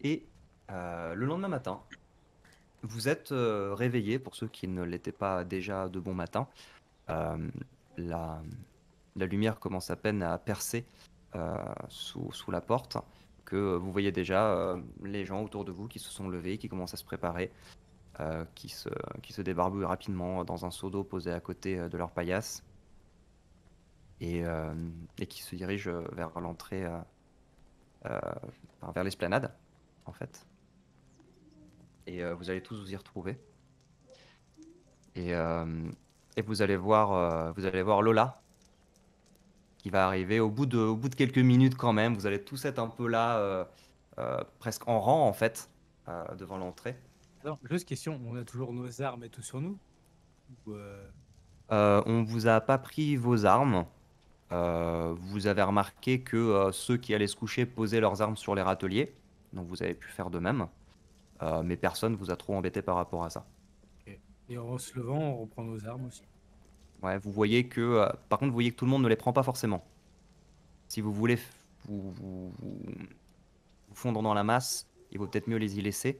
Et le lendemain matin, vous êtes réveillé, pour ceux qui ne l'étaient pas déjà de bon matin. Euh, la, la lumière commence à peine à percer sous la porte, que vous voyez déjà les gens autour de vous qui se sont levés, qui commencent à se préparer, qui se débarbouillent rapidement dans un seau d'eau posé à côté de leur paillasse et qui se dirigent vers l'entrée, euh, enfin, vers l'esplanade, en fait. Et vous allez tous vous y retrouver. Et, euh, et vous allez voir Lola qui va arriver au bout de quelques minutes quand même. Vous allez tous être un peu là, presque en rang en fait, devant l'entrée. Alors, juste question, on a toujours nos armes et tout sur nous? Ou, On vous a pas pris vos armes. Vous avez remarqué que ceux qui allaient se coucher posaient leurs armes sur les râteliers, donc vous avez pu faire de même. Mais personne vous a trop embêté par rapport à ça. ok. Et en se levant, on reprend nos armes aussi. Ouais, vous voyez que, par contre, vous voyez que tout le monde ne les prend pas forcément. Si vous voulez vous fondre dans la masse, il vaut peut-être mieux les y laisser.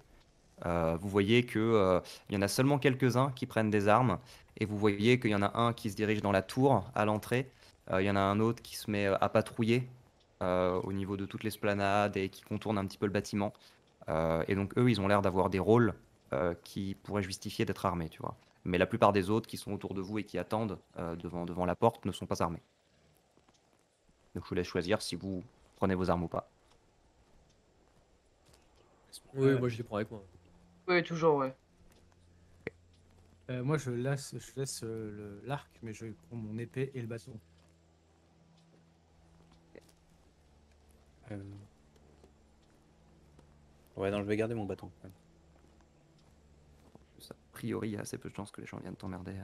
Vous voyez que il y en a seulement quelques-uns qui prennent des armes, et vous voyez qu'il y en a un qui se dirige dans la tour à l'entrée. Il y en a un autre qui se met à patrouiller au niveau de toute l'esplanade et qui contourne un petit peu le bâtiment. Et donc eux, ils ont l'air d'avoir des rôles qui pourraient justifier d'être armés, tu vois. Mais la plupart des autres qui sont autour de vous et qui attendent devant la porte ne sont pas armés. Donc je vous laisse choisir si vous prenez vos armes ou pas. Oui, moi je les prends avec moi. Oui, toujours, ouais. Moi, je laisse l'arc, mais je prends mon épée et le bâton. Euh, Ouais, non, je vais garder mon bâton. Ouais. A priori, il y a assez peu de chances que les gens viennent t'emmerder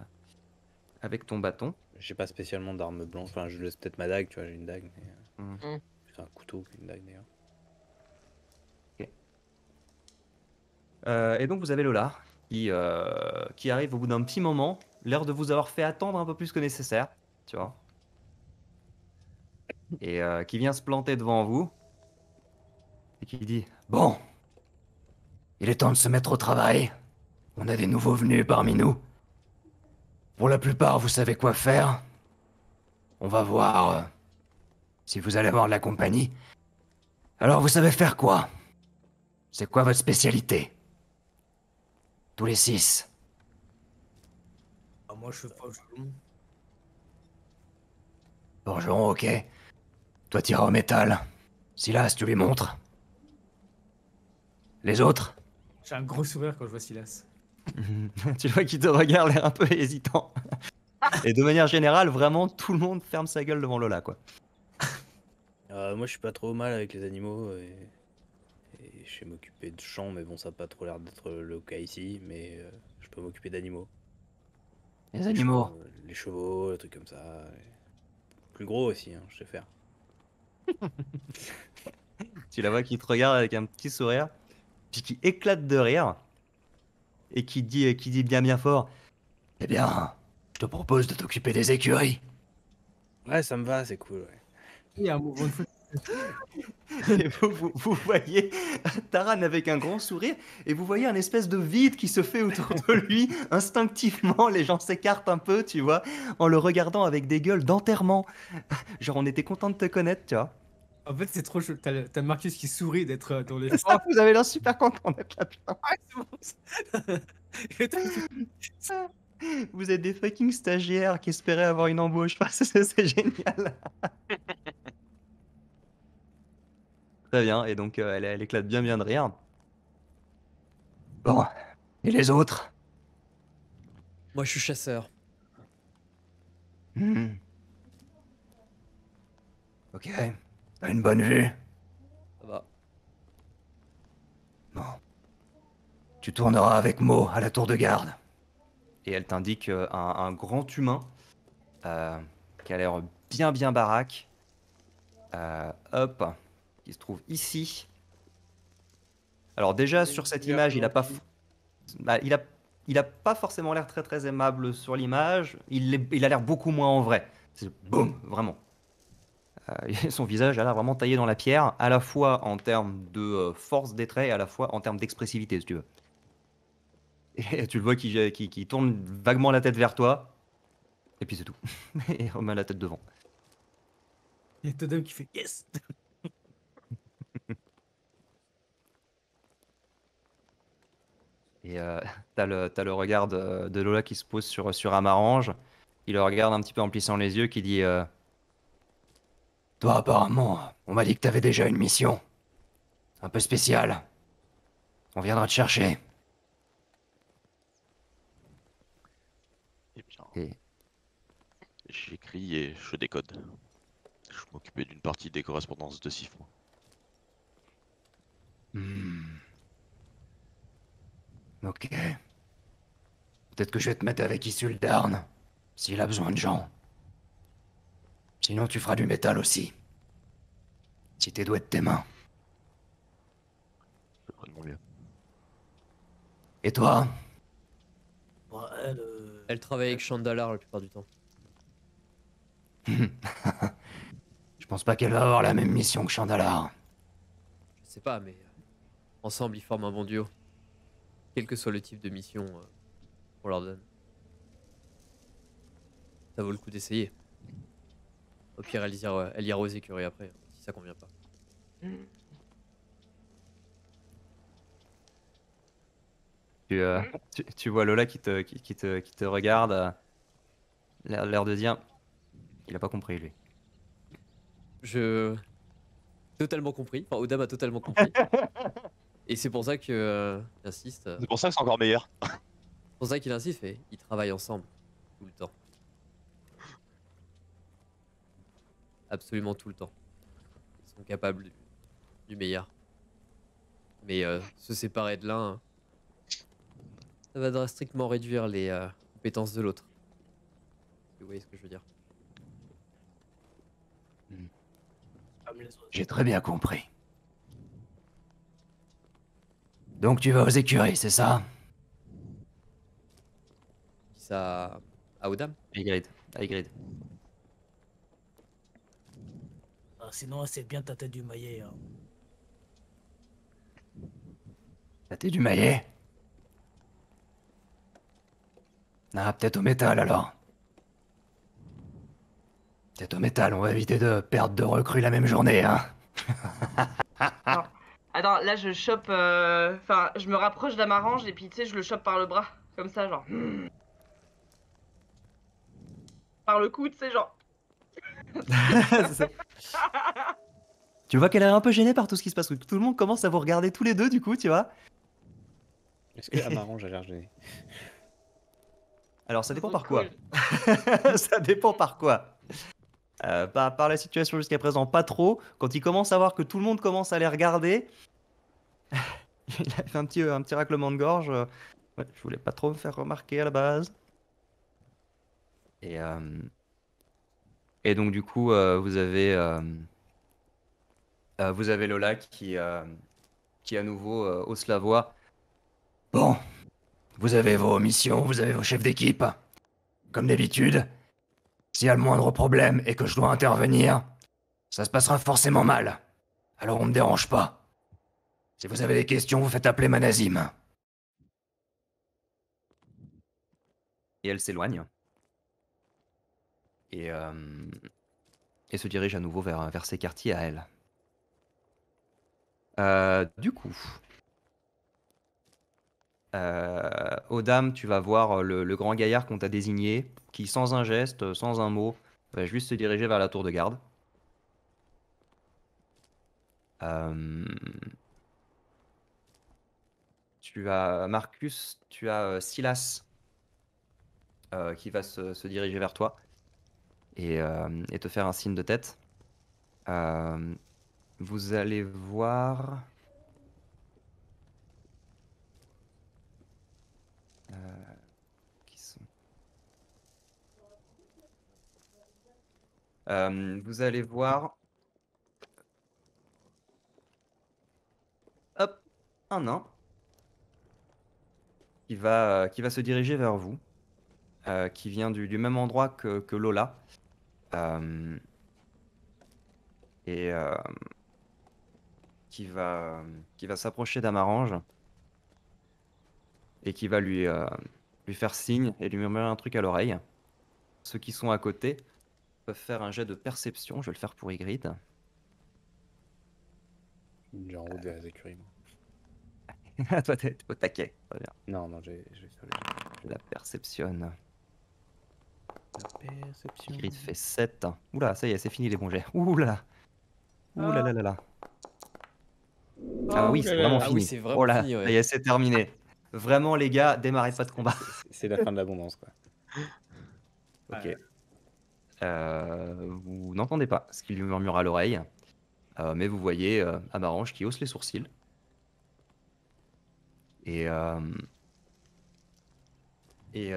avec ton bâton. J'ai pas spécialement d'arme blanche. Enfin, je laisse peut-être ma dague, tu vois, j'ai une dague, mais Hmm, Mm. c'est un couteau, une dague d'ailleurs. ok. Et donc vous avez Lola qui arrive au bout d'un petit moment, l'air de vous avoir fait attendre un peu plus que nécessaire, tu vois, et qui vient se planter devant vous et qui dit: Bon, il est temps de se mettre au travail. On a des nouveaux venus parmi nous. Pour la plupart, vous savez quoi faire. On va voir si vous allez avoir de la compagnie. Alors, vous savez faire quoi? C'est quoi votre spécialité? Tous les 6. Ah, moi, je fais pas le jeu. Forgeron, ok. Toi, t'iras au métal. Silas, tu lui montres. Les autres? J'ai un gros sourire quand je vois Silas. Tu vois qu'il te regarde, l'air un peu hésitant. Et de manière générale, vraiment, tout le monde ferme sa gueule devant Lola, quoi. Moi, je suis pas trop mal avec les animaux et je sais m'occuper de champs, mais bon, ça a pas trop l'air d'être le cas ici. Mais je peux m'occuper d'animaux. Les animaux. Les chevaux, les trucs comme ça. Plus gros aussi, hein, je sais faire. Tu la vois qui te regarde avec un petit sourire, puis qui éclate de rire, et qui dit bien bien fort: Eh bien, je te propose de t'occuper des écuries. Ouais, ça me va, c'est cool. Ouais. Il y a un mouvement de foot. Et vous voyez Taran avec un grand sourire, et vous voyez un espèce de vide qui se fait autour de lui. Instinctivement, les gens s'écartent un peu, tu vois, en le regardant avec des gueules d'enterrement. Genre, on était content de te connaître, tu vois. En fait, c'est trop chaud. T'as Marcus qui sourit d'être dans les. Ça, vous avez l'air super content d'être là, putain. Ah, c'est bon, ça. Et toi, il fait- Vous êtes des fucking stagiaires qui espéraient avoir une embauche. Enfin, c'est génial. Très bien, et donc elle éclate bien bien de rire. Bon, et les autres? Moi, je suis chasseur. Hmm, ok, t'as une bonne vue. Ça va. Bon, tu tourneras avec Mo à la tour de garde. Et elle t'indique un grand humain euh, qui a l'air bien bien baraque. Hop, qui se trouve ici. Alors déjà sur cette image, bah, il a pas forcément l'air très très aimable sur l'image. Il a l'air beaucoup moins en vrai. C'est boum, vraiment. Son visage a l'air vraiment taillé dans la pierre, à la fois en termes de force des traits et à la fois en termes d'expressivité, si tu veux. Et tu le vois qui tourne vaguement la tête vers toi, et puis c'est tout. Et remet la tête devant. Il y a Totem qui fait yes. Et t'as le regard de Lola qui se pose sur Amarange. Il le regarde un petit peu en plissant les yeux, qui dit toi, apparemment, on m'a dit que t'avais déjà une mission. Un peu spéciale. On viendra te chercher. Eh bien, Et j'écris et je décode. Je m'occupais d'une partie des correspondances de Siphon. Hmm. Ok. Peut-être que je vais te mettre avec Isuldarn, s'il a besoin de gens. Sinon, tu feras du métal aussi. Si t'es doué de tes mains. Je ferai de mon mieux. Et toi? Bon, elle, Elle travaille avec Chandalar la plupart du temps. Je pense pas qu'elle va avoir la même mission que Chandalar. Je sais pas, mais ensemble ils forment un bon duo. Quel que soit le type de mission qu'on leur donne. Ça vaut le coup d'essayer. Au pire, elle ira aux écuries après, si ça convient pas. Tu vois Lola qui te regarde, l'air de dire, il a pas compris lui. Je... Totalement compris. Enfin, Odam a totalement compris. Et c'est pour ça que il insiste. C'est pour ça que c'est encore meilleur. C'est pour ça qu'il insiste, et ils travaillent ensemble tout le temps. Absolument tout le temps. Ils sont capables du meilleur. Mais se séparer de l'un, ça va strictement réduire les compétences de l'autre. Vous voyez ce que je veux dire? comme les autres. J'ai très bien compris. Donc tu vas aux écuries, c'est ça? Dis ça à Odam. Higrid. Higrid. Ah, sinon, c'est bien ta tête du maillet. Hein. La thé du maillet? Ah, peut-être au métal alors. Peut-être au métal, on va éviter de perdre de recrues la même journée, hein. Non. Attends, là je chope. Enfin, je me rapproche d'Amarange et puis tu sais, je le chope par le bras. Comme ça, genre. Par le cou, tu sais, genre. Tu vois qu'elle est un peu gênée par tout ce qui se passe. Tout le monde commence à vous regarder tous les deux, du coup, tu vois. Est-ce que Amarange a l'air gêné? Alors, ça dépend Trop par quoi. cool. Ça dépend par quoi. Par la situation jusqu'à présent, pas trop. Quand il commence à voir que tout le monde commence à les regarder, il a fait un petit raclement de gorge. Ouais, je voulais pas trop me faire remarquer à la base. Et, euh, et donc, du coup, vous avez Lola qui à nouveau hausse la voix. Bon, vous avez vos missions, vous avez vos chefs d'équipe. Comme d'habitude, s'il y a le moindre problème et que je dois intervenir, ça se passera forcément mal. Alors on me dérange pas. Si vous avez des questions, vous faites appeler Manazim. Et elle s'éloigne. Et se dirige à nouveau vers ses quartiers à elle. Du coup, Odam, tu vas voir le grand gaillard qu'on t'a désigné, qui sans un geste, sans un mot, va juste se diriger vers la tour de garde. Euh, Tu as Marcus, tu as Silas qui va se diriger vers toi et te faire un signe de tête. Euh, Vous allez voir. Qui sont... Vous allez voir. Hop, un nain qui va se diriger vers vous, qui vient du même endroit que Lola. Euh, et qui va s'approcher d'Amarange et qui va lui faire signe et lui murmurer un truc à l'oreille. Ceux qui sont à côté peuvent faire un jet de perception. Je vais le faire pour Ygritte. J'ai en route vers les écuries, moi. Toi, t'es au taquet. Très bien. Non, non, j'ai fait La perception. la perception. Ygritte fait 7. Oula, ça y est, c'est fini les bons jets. Oula. Oula là là là. Ah oui, c'est vraiment Ah fini. oui, c'est vraiment Oh là, fini, ouais. ça y est, c'est terminé. Vraiment, les gars, démarrez pas de combat. C'est la fin de l'abondance, quoi. Ok. Ouais. Vous n'entendez pas ce qu'il lui murmure à l'oreille, mais vous voyez Amarange qui hausse les sourcils. Et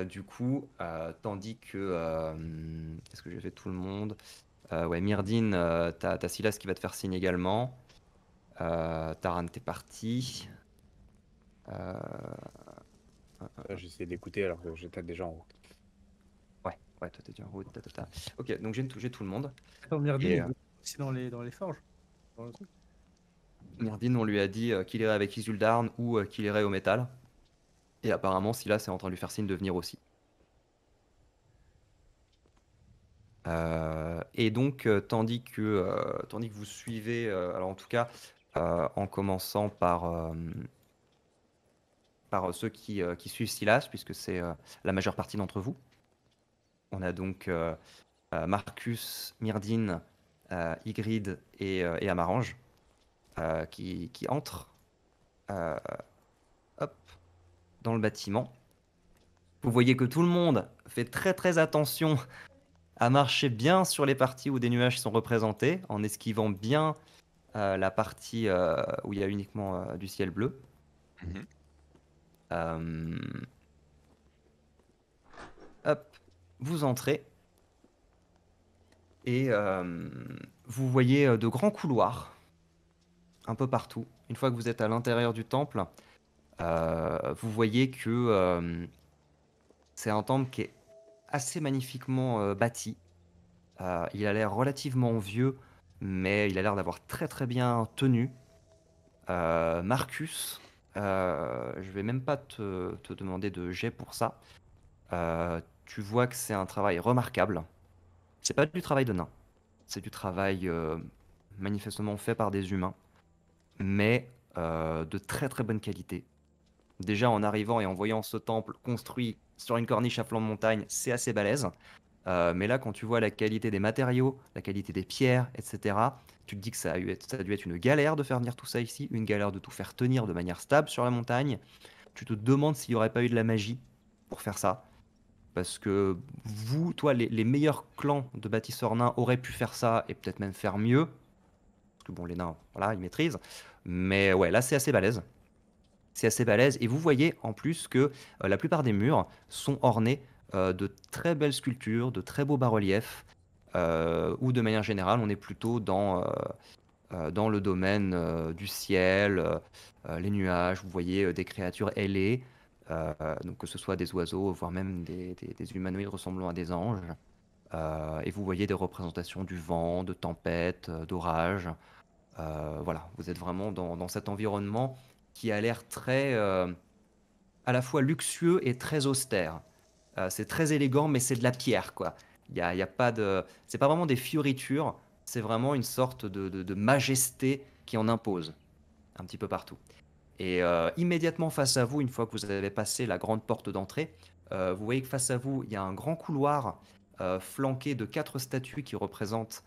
du coup, tandis que... Est-ce que j'ai fait tout le monde? Ouais, Myrdine, t'as Silas qui va te faire signe également. Taran, t'es parti. J'ai essayé d'écouter alors que j'étais déjà en route. Ouais, toi t'es en route. Ok, donc j'ai tout le monde. Attends, Myrdine, Et, il est aussi dans les forges. Dans le truc. Myrdine, on lui a dit qu'il irait avec Isuldarn ou qu'il irait au métal. Et apparemment, Silas est en train de lui faire signe de venir aussi. Et donc, tandis que vous suivez, alors en tout cas, en commençant par ceux qui suivent Silas, puisque c'est la majeure partie d'entre vous. On a donc Marcus, Myrdine, Ygritte et Amarange qui entrent hop, dans le bâtiment. Vous voyez que tout le monde fait très très attention à marcher bien sur les parties où des nuages sont représentés, en esquivant bien la partie où il y a uniquement du ciel bleu. Mhm. Hop, vous entrez et vous voyez de grands couloirs un peu partout. Une fois que vous êtes à l'intérieur du temple, vous voyez que c'est un temple qui est assez magnifiquement bâti. Il a l'air relativement vieux, mais il a l'air d'avoir très très bien tenu. Marcus, je vais même pas te demander de jet pour ça. Tu vois que c'est un travail remarquable. C'est pas du travail de nain, c'est du travail manifestement fait par des humains, mais de très très bonne qualité. Déjà en arrivant et en voyant ce temple construit sur une corniche à flanc de montagne, c'est assez balèze. Mais là, quand tu vois la qualité des matériaux, la qualité des pierres, etc., tu te dis que ça a dû être une galère de faire venir tout ça ici, une galère de tout faire tenir de manière stable sur la montagne. Tu te demandes s'il n'y aurait pas eu de la magie pour faire ça. Parce que vous, toi, les meilleurs clans de bâtisseurs nains auraient pu faire ça et peut-être même faire mieux. Parce que bon, les nains, voilà, ils maîtrisent. Mais ouais, là, c'est assez balèze. C'est assez balèze. Et vous voyez en plus que la plupart des murs sont ornés de très belles sculptures, de très beaux bas-reliefs, ou de manière générale, on est plutôt dans le domaine du ciel, les nuages. Vous voyez des créatures ailées, donc que ce soit des oiseaux, voire même des humanoïdes ressemblant à des anges. Et vous voyez des représentations du vent, de tempêtes, d'orages. Voilà, vous êtes vraiment dans cet environnement qui a l'air très, à la fois luxueux et très austère. C'est très élégant, mais c'est de la pierre, quoi. Il y a pas de, c'est pas vraiment des fioritures, c'est vraiment une sorte de majesté qui en impose un petit peu partout. Et immédiatement face à vous, une fois que vous avez passé la grande porte d'entrée, vous voyez que face à vous, il y a un grand couloir flanqué de 4 statues qui représentent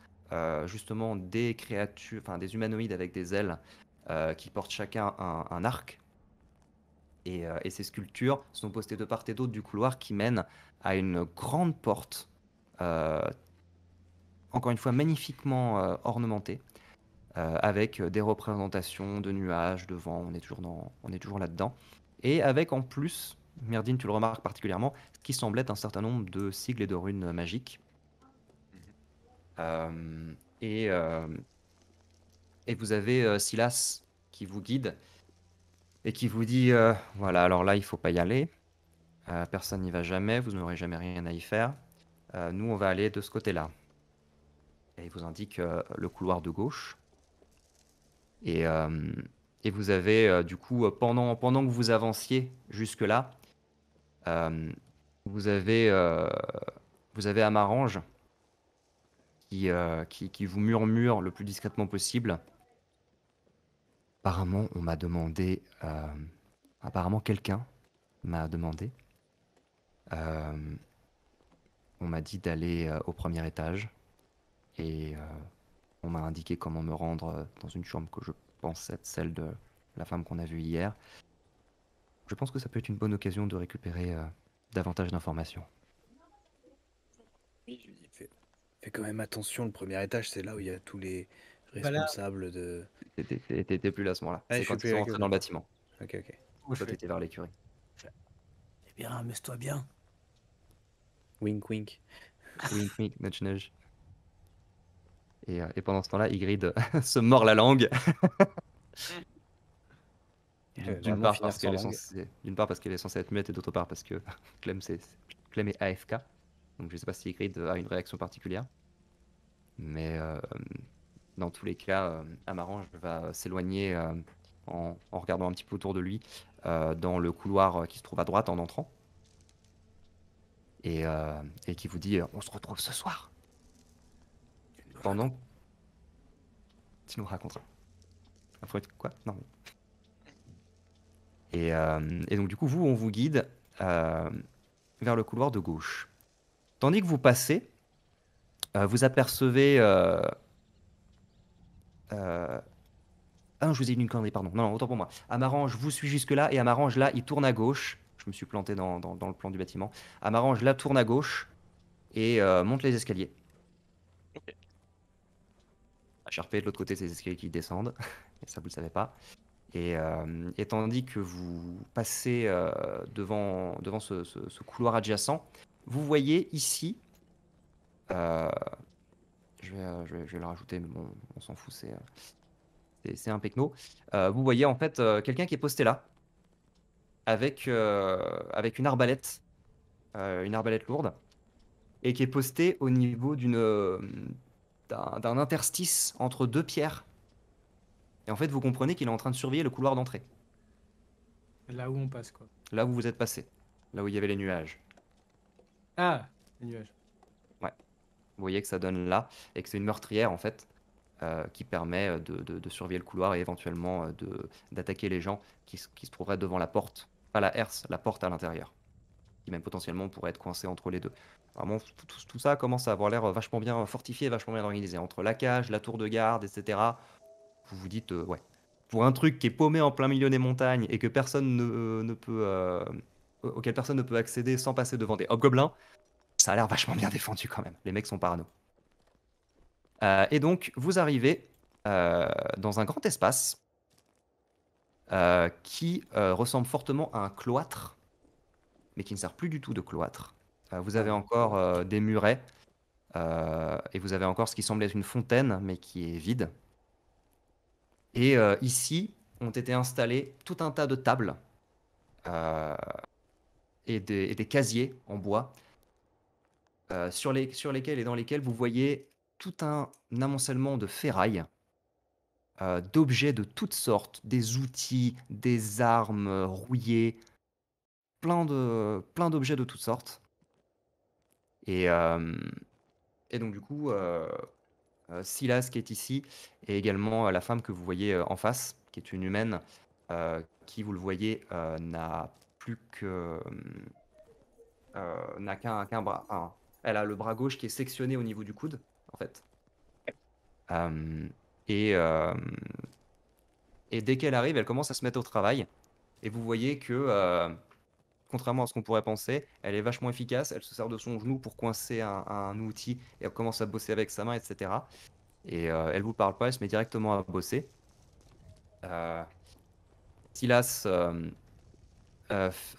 justement des créatures, enfin des humanoïdes avec des ailes qui portent chacun un arc. Et ces sculptures sont postées de part et d'autre du couloir qui mène à une grande porte, euh, encore une fois magnifiquement ornementée, avec des représentations de nuages, de vent, on est toujours là-dedans. Et avec en plus, Myrdine, tu le remarques particulièrement, ce qui semble être un certain nombre de sigles et de runes magiques. Euh, et, euh, et vous avez Silas qui vous guide et qui vous dit voilà, alors là, il faut pas y aller. Personne n'y va jamais, vous n'aurez jamais rien à y faire. Nous, on va aller de ce côté-là. Et il vous indique le couloir de gauche. Et, et vous avez du coup, pendant que vous avanciez jusque-là, vous avez Amarange qui vous murmure le plus discrètement possible. Apparemment, on m'a demandé. Apparemment, quelqu'un m'a demandé. On m'a dit d'aller au premier étage. Et on m'a indiqué comment me rendre dans une chambre que je pense être celle de la femme qu'on a vue hier. Je pense que ça peut être une bonne occasion de récupérer davantage d'informations. Oui, je lui dis, fais quand même attention, le premier étage, c'est là où il y a tous les Bah là, responsables de... T'étais plus là à ce moment-là. Ah, C'est je quand suis plus ils sont avec eux, rentrés dans le d'accord. bâtiment. Ok, ok. moi, je Toi, fais, t'étais vers l'écurie. eh bien, amuse-toi bien. Wink, wink. Wink, wink, nudge, nudge. Et pendant ce temps-là, Ygritte se mord la langue. D'une Vraiment part finir parce qu'elle est sans langue. censée, d'une part parce qu'elle est censée être muette et d'autre part parce que Clem est AFK. Donc je sais pas si Ygritte a une réaction particulière. Mais dans tous les cas, Amarange va s'éloigner en regardant un petit peu autour de lui dans le couloir qui se trouve à droite en entrant. Et qui vous dit on se retrouve ce soir. Pendant. Tu nous raconteras. Après, quoi? Non. Et donc, du coup, vous, on vous guide vers le couloir de gauche. Tandis que vous passez, vous apercevez. Ah non, je vous ai dit une connerie, pardon. Non, non, autant pour moi. Amarange vous suit jusque-là, et Amarange, là, il tourne à gauche. Je me suis planté dans le plan du bâtiment. Amarange, là, tourne à gauche et monte les escaliers. Ok. HRP, de l'autre côté, c'est les escaliers qui descendent. Et ça, vous le savez pas. Et tandis que vous passez devant ce couloir adjacent, vous voyez ici, je vais le rajouter, mais bon, on s'en fout, c'est un pecno. Vous voyez en fait quelqu'un qui est posté là, avec une arbalète lourde, et qui est posté au niveau d'un interstice entre deux pierres. Et en fait, vous comprenez qu'il est en train de surveiller le couloir d'entrée. Là où on passe, quoi. Là où vous êtes passé, là où il y avait les nuages. Ah, les nuages. Vous voyez que ça donne là, et que c'est une meurtrière en fait, qui permet de surveiller le couloir et éventuellement d'attaquer les gens qui se trouveraient devant la porte, pas la herse, la porte à l'intérieur, qui même potentiellement pourrait être coincé entre les deux. Vraiment, tout ça commence à avoir l'air vachement bien fortifié, vachement bien organisé. Entre la cage, la tour de garde, etc. Vous vous dites, ouais, pour un truc qui est paumé en plein milieu des montagnes et que personne ne peut, auquel personne ne peut accéder sans passer devant des hobgoblins, ça a l'air vachement bien défendu quand même. Les mecs sont parano. Et donc, vous arrivez dans un grand espace qui ressemble fortement à un cloître, mais qui ne sert plus du tout de cloître. Vous avez encore des murets, et vous avez encore ce qui semble être une fontaine, mais qui est vide. Et ici, ont été installés tout un tas de tables et des casiers en bois, sur lesquels et dans lesquels vous voyez tout un amoncellement de ferraille, d'objets de toutes sortes, des outils, des armes rouillées, plein d'objets de toutes sortes. Et donc du coup, Silas qui est ici, et également la femme que vous voyez en face, qui est une humaine, qui, vous le voyez, n'a plus que n'a qu'un bras. Enfin, elle a le bras gauche qui est sectionné au niveau du coude, en fait. Et dès qu'elle arrive, elle commence à se mettre au travail. Et vous voyez que, contrairement à ce qu'on pourrait penser, elle est vachement efficace. Elle se sert de son genou pour coincer un outil et elle commence à bosser avec sa main, etc. Et elle vous parle pas, elle se met directement à bosser. Silas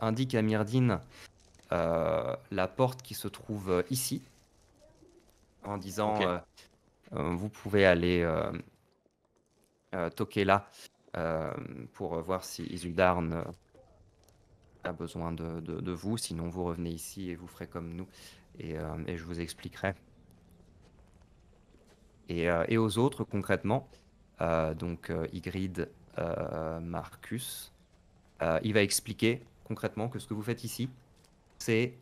indique à Myrdine la porte qui se trouve ici, en disant Ok. vous pouvez aller toquer là pour voir si Isuldarn a besoin de vous. Sinon, vous revenez ici et vous ferez comme nous. Et je vous expliquerai. Et aux autres, concrètement, donc Ygritte, Marcus, il va expliquer concrètement que ce que vous faites ici, c'est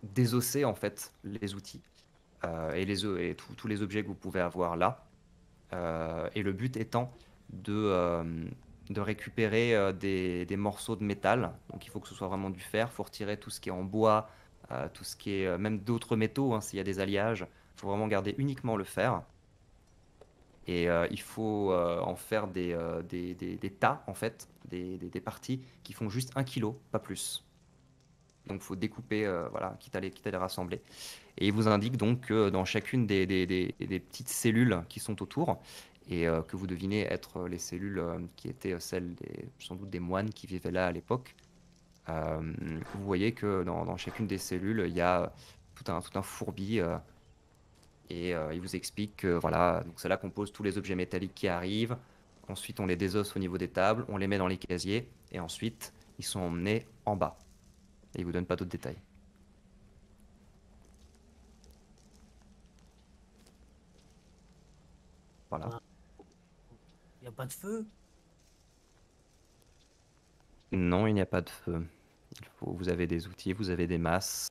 désosser en fait les outils et tous les objets que vous pouvez avoir là. Et le but étant de récupérer des morceaux de métal. Donc il faut que ce soit vraiment du fer. Il faut retirer tout ce qui est en bois, tout ce qui est même d'autres métaux, hein, s'il y a des alliages. Il faut vraiment garder uniquement le fer. Et il faut en faire des tas, en fait, des parties qui font juste 1 kilo, pas plus. Donc il faut découper, voilà, quitte à les rassembler. Et il vous indique donc que dans chacune des petites cellules qui sont autour, et que vous devinez être les cellules qui étaient celles sans doute des moines qui vivaient là à l'époque, vous voyez que dans chacune des cellules, il y a tout un fourbi. Et il vous explique que voilà, donc cela compose tous les objets métalliques qui arrivent. Ensuite, on les désosse au niveau des tables, on les met dans les casiers, et ensuite, ils sont emmenés en bas. Et il vous donne pas d'autres détails. Voilà. Il n'y a pas de feu? Non, il n'y a pas de feu. Vous avez des outils, vous avez des masses.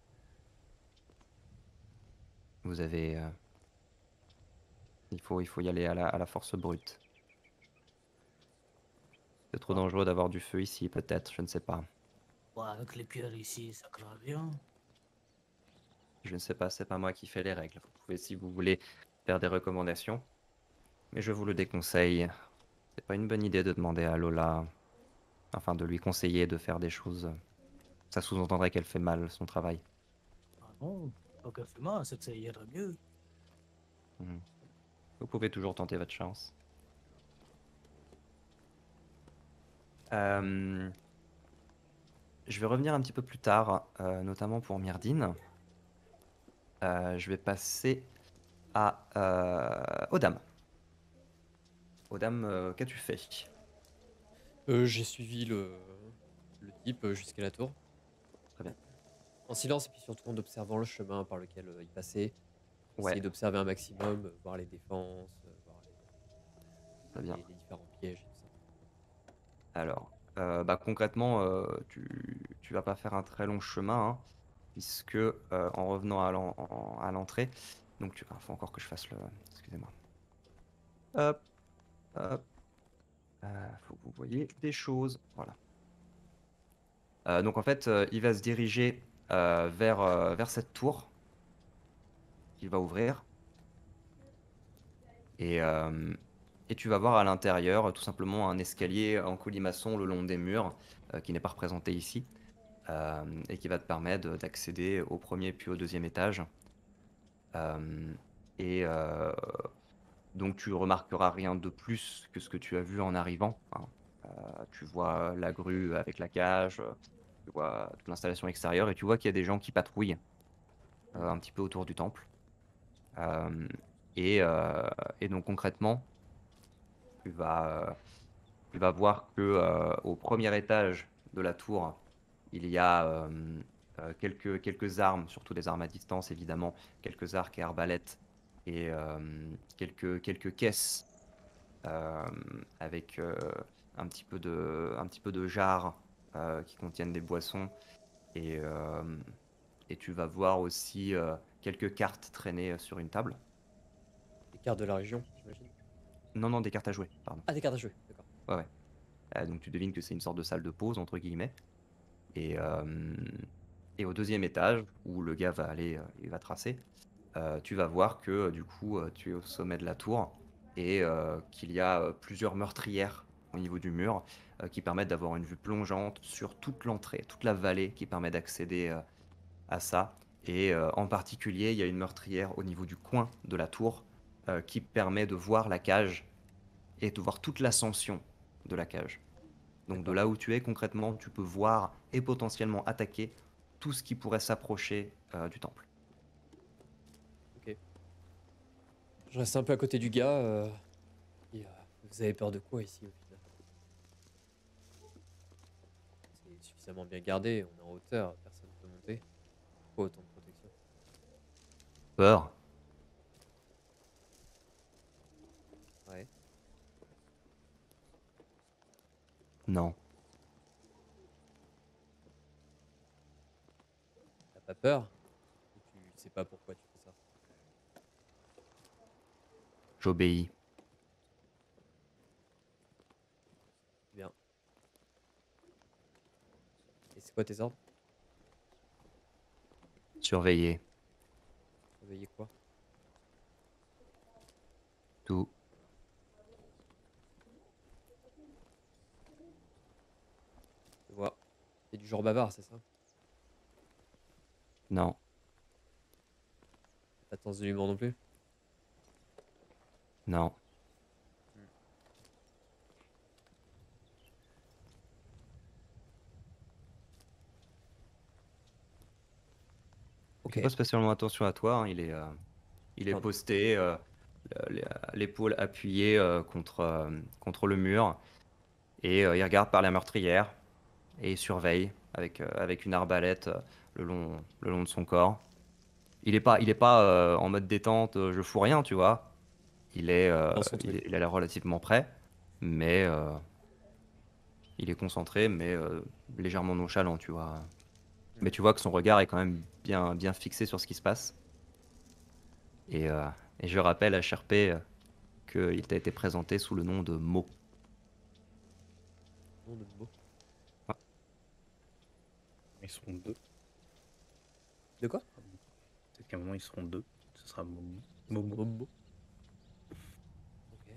Vous avez... il faut y aller à la force brute. C'est trop dangereux d'avoir du feu ici, peut-être, je ne sais pas. Ouais, avec les pierres ici, ça craint bien. Je ne sais pas, c'est pas moi qui fais les règles. Vous pouvez, si vous voulez, faire des recommandations. Mais je vous le déconseille. C'est pas une bonne idée de demander à Lola, enfin de lui conseiller de faire des choses. Ça sous-entendrait qu'elle fait mal son travail. Ah non, pas qu'un fumeur, c'est que ça irait mieux. Mhm. Vous pouvez toujours tenter votre chance. Je vais revenir un petit peu plus tard, notamment pour Myrdine. Je vais passer aux dames. Aux dames, qu'as-tu fait? J'ai suivi le type jusqu'à la tour. Très bien. En silence et puis surtout en observant le chemin par lequel il passait. Ouais. Essayer d'observer un maximum, voir les défenses, voir Très bien. les différents pièges et tout ça. Alors, concrètement, tu vas pas faire un très long chemin, hein, puisque en revenant à l'entrée, donc faut encore que je fasse le... Excusez-moi. Hop, hop. Faut que vous voyez des choses. Voilà. Donc en fait, il va se diriger vers cette tour qu'il va ouvrir. Et tu vas voir à l'intérieur tout simplement un escalier en colimaçon le long des murs qui n'est pas représenté ici et qui va te permettre d'accéder au premier puis au deuxième étage. Et donc tu remarqueras rien de plus que ce que tu as vu en arrivant, hein. Tu vois la grue avec la cage, tu vois toute l'installation extérieure et tu vois qu'il y a des gens qui patrouillent un petit peu autour du temple. Euh, et donc concrètement, tu vas voir que au premier étage de la tour, il y a quelques armes, surtout des armes à distance évidemment, quelques arcs et arbalètes et quelques caisses avec un petit peu de jarres qui contiennent des boissons et, euh, et tu vas voir aussi quelques cartes traînées sur une table. Les cartes de la région, j'imagine. Non, des cartes à jouer, pardon. Ah, des cartes à jouer, d'accord. Ouais. Donc tu devines que c'est une sorte de salle de pause, entre guillemets. Et au deuxième étage, où le gars va aller, il va tracer, tu vas voir que du coup, tu es au sommet de la tour et qu'il y a plusieurs meurtrières au niveau du mur qui permettent d'avoir une vue plongeante sur toute l'entrée, toute la vallée qui permet d'accéder à ça. Et en particulier, il y a une meurtrière au niveau du coin de la tour qui permet de voir la cage et de voir toute l'ascension de la cage. Donc de là où tu es concrètement, tu peux voir et potentiellement attaquer tout ce qui pourrait s'approcher du temple. Ok. Je reste un peu à côté du gars. Vous avez peur de quoi ici au final? C'est suffisamment bien gardé, on est en hauteur, personne ne peut monter. Pourquoi autant de protection? Peur? Non. T'as pas peur? Ou tu sais pas pourquoi tu fais ça? J'obéis. Bien. Et c'est quoi tes ordres? Surveiller. Surveiller quoi? Tout. Je vois. T'es du genre bavard, c'est ça? Non. Pas de sens de l'humour non plus? Non. Il Ok. fait pas spécialement attention à toi, hein. Il est Pardon. posté, l'épaule appuyée contre le mur, et il regarde par la meurtrière, et il surveille avec une arbalète le long de son corps. Il est pas en mode détente, je fous rien, tu vois. Dans son truc. Il a l'air relativement prêt, mais il est concentré, mais légèrement nonchalant, tu vois. Mais tu vois que son regard est quand même bien fixé sur ce qui se passe. Et, euh, et je rappelle à Sherpé qu'il t'a été présenté sous le nom de Mo. Nom de beau. Ils seront deux. De quoi? Peut-être qu'à un moment ils seront deux. Ce sera Momo. Momo. Ok.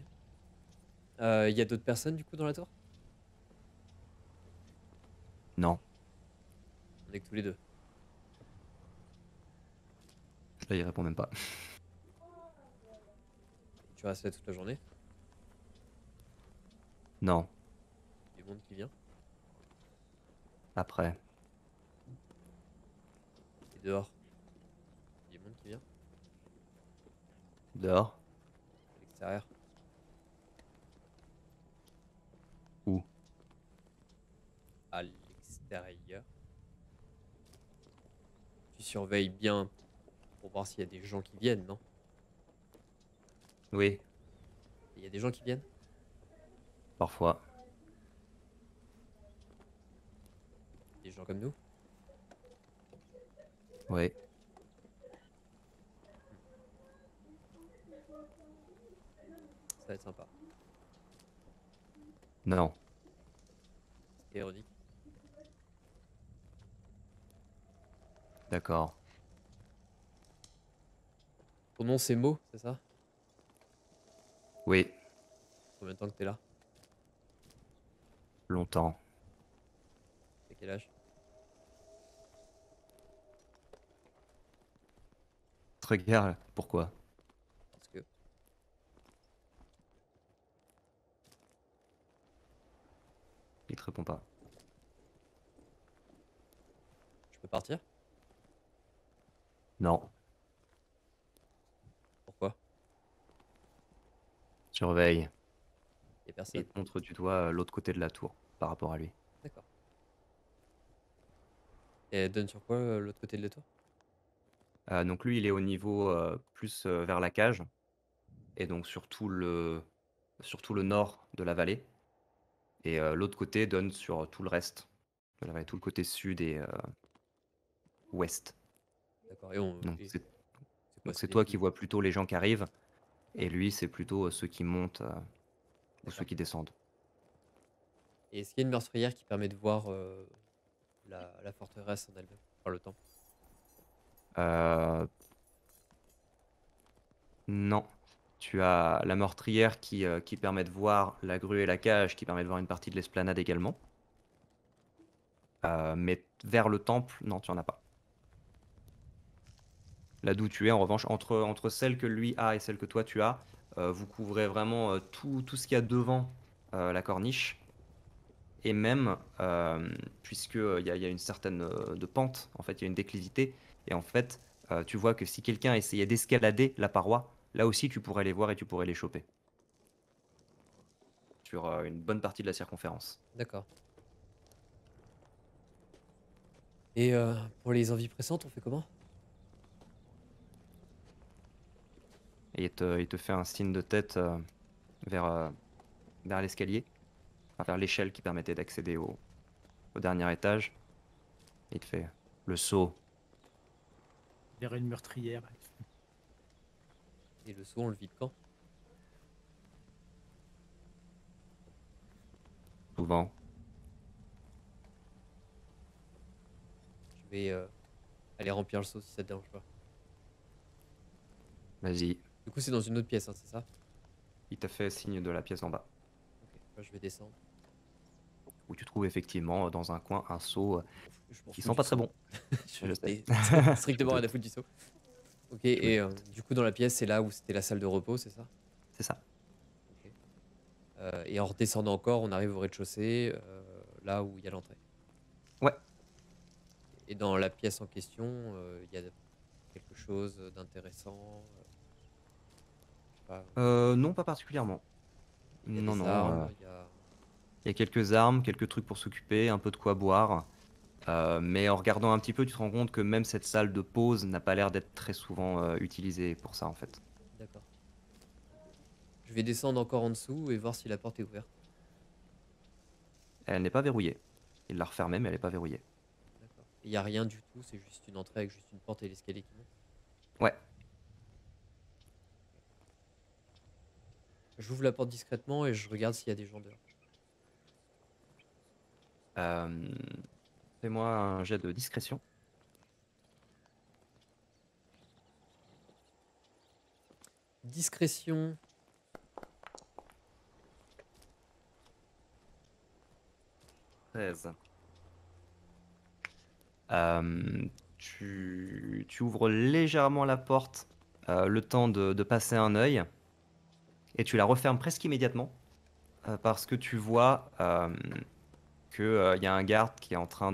Y a d'autres personnes du coup dans la tour? Non, On est que tous les deux. là il répond même pas. Et tu restes là toute la journée? Non, Du monde qui vient? après. Et dehors? Du monde qui vient? Dehors? À l'extérieur? Où? À l'extérieur? Tu surveilles bien pour voir s'il y a des gens qui viennent, non? Oui, Il y a des gens qui viennent? parfois. Des gens comme nous? Oui, Ça va être sympa. non, C'est ironique. d'accord. Ton nom c'est Mo, c'est ça? Oui, Combien de temps que t'es là? longtemps. T'as quel âge? Il te regarde, pourquoi? Parce que Il te répond pas. je peux partir? Non, Pourquoi? surveille. Y a Et personne. il te montre du doigt l'autre côté de la tour, par rapport à lui. D'accord. Et elle donne sur quoi l'autre côté de la tour? Donc lui, il est au niveau plus vers la cage, et donc sur tout le nord de la vallée. Et l'autre côté donne sur tout le reste de la vallée, tout le côté sud et ouest. D'accord. Et on. Donc Et c'est c'est quoi? donc C'est c'est des toi qui trucs. vois plutôt les gens qui arrivent, et lui, c'est plutôt ceux qui montent ou ceux D'accord. qui descendent. Et est-ce qu'il y a une meurtrière qui permet de voir la forteresse en elle-même? Par le temple? Euh, non. Tu as la meurtrière qui permet de voir la grue et la cage, qui permet de voir une partie de l'esplanade également. Mais vers le temple, non, tu en as pas. Là d'où tu es, en revanche, entre celle que lui a et celle que toi tu as, vous couvrez vraiment tout ce qu'il y a devant la corniche. Et même, puisque il y a une certaine de pente, en fait, il y a une déclivité. Et en fait, tu vois que si quelqu'un essayait d'escalader la paroi, là aussi tu pourrais les voir et tu pourrais les choper. Sur une bonne partie de la circonférence. D'accord. Et pour les envies pressantes, on fait comment? Et il te fait un signe de tête vers l'escalier. vers l'échelle qui permettait d'accéder au dernier étage. Et il te fait le saut. Il y aurait une meurtrière. Et le saut, on le vide quand? Souvent. Je vais aller remplir le seau si ça te dérange pas. Vas-y. Du coup, c'est dans une autre pièce, hein, c'est ça? Il t'a fait signe de la pièce en bas. Ok, moi, je vais descendre. Où tu trouves effectivement dans un coin un seau Je m'en qui fous sent du pas très seau. bon. Je sais. Strictement rien à foutre du seau. Ok, et du coup, dans la pièce, c'est là où c'était la salle de repos, c'est ça? C'est ça. Ok. Et en redescendant encore, on arrive au rez-de-chaussée, là où il y a l'entrée. Ouais. Et dans la pièce en question, il y a quelque chose d'intéressant. Je sais pas, Non, pas particulièrement. il y a Non, des non. armes, il y a... Il y a quelques armes, quelques trucs pour s'occuper, un peu de quoi boire. Mais en regardant un petit peu, tu te rends compte que même cette salle de pause n'a pas l'air d'être très souvent utilisée pour ça en fait. D'accord. Je vais descendre encore en dessous et voir si la porte est ouverte. Elle n'est pas verrouillée. Il l'a refermée, mais elle n'est pas verrouillée. D'accord. Il n'y a rien du tout, c'est juste une entrée avec juste une porte et l'escalier qui monte. Ouais. J'ouvre la porte discrètement et je regarde s'il y a des gens dehors. Fais-moi un jet de discrétion. Discrétion. Tu ouvres légèrement la porte, le temps de passer un œil, et tu la refermes presque immédiatement, parce que tu vois qu'il y a un garde qui est en train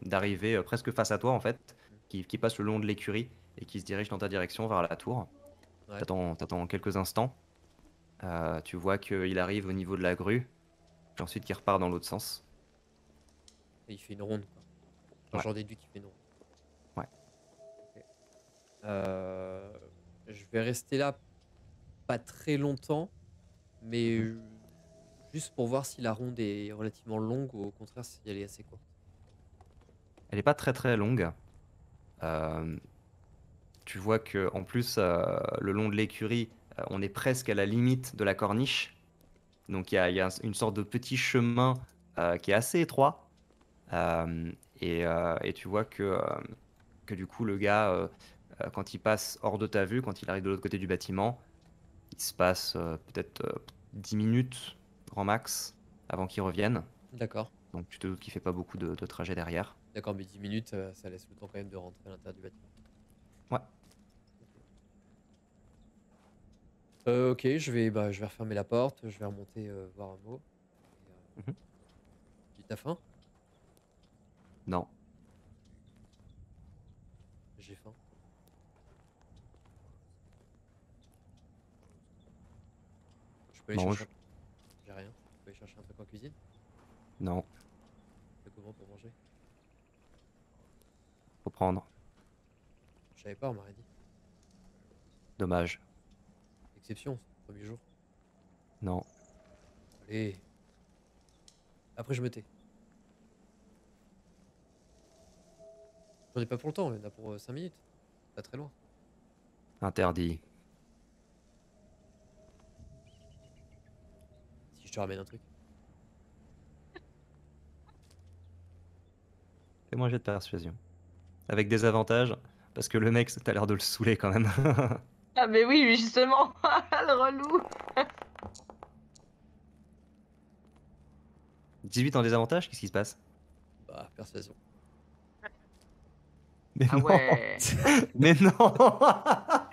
d'arriver presque face à toi, en fait, qui passe le long de l'écurie et qui se dirige dans ta direction vers la tour. Ouais. T'attends quelques instants. Tu vois qu'il arrive au niveau de la grue, puis ensuite qu'il repart dans l'autre sens. Et il fait une ronde, quoi. Enfin, Ouais. j'en déduis qu'il fait une ronde. Ouais. Ok. Je vais rester là pas très longtemps, mais juste pour voir si la ronde est relativement longue ou au contraire si elle est assez courte. Elle n'est pas très très longue. Tu vois que en plus, le long de l'écurie, on est presque à la limite de la corniche. Donc il y a une sorte de petit chemin qui est assez étroit. Et tu vois que du coup, le gars, quand il passe hors de ta vue, quand il arrive de l'autre côté du bâtiment, il se passe peut-être 10 minutes, grand max, avant qu'il revienne. D'accord. Donc tu te doutes qu'il fait pas beaucoup de trajet derrière. D'accord, mais 10 minutes, ça laisse le temps quand même de rentrer à l'intérieur du bâtiment. Ouais. Ok, je vais refermer la porte, je vais remonter voir un mot. Et, Mhm. t'as faim? Non. J'ai faim. Je peux aller Mange. chercher. J'ai rien. Je peux aller chercher un truc en cuisine? Non. C'est comment pour manger? Faut prendre. Je savais pas, on m'aurait dit. Dommage. Exception, c'est le premier jour. Non. Allez. Après, je me tais. J'en ai pas pour le temps, il y en a pour 5 minutes. Pas très loin. Interdit. Si je te ramène un truc. Fais-moi un jet de persuasion. Avec des avantages, parce que le mec, t'as l'air de le saouler quand même. Ah, mais oui, justement, le relou. 18 en désavantage, qu'est-ce qui se passe? Bah, persuasion. Mais Ah non. ouais. Mais non. Ah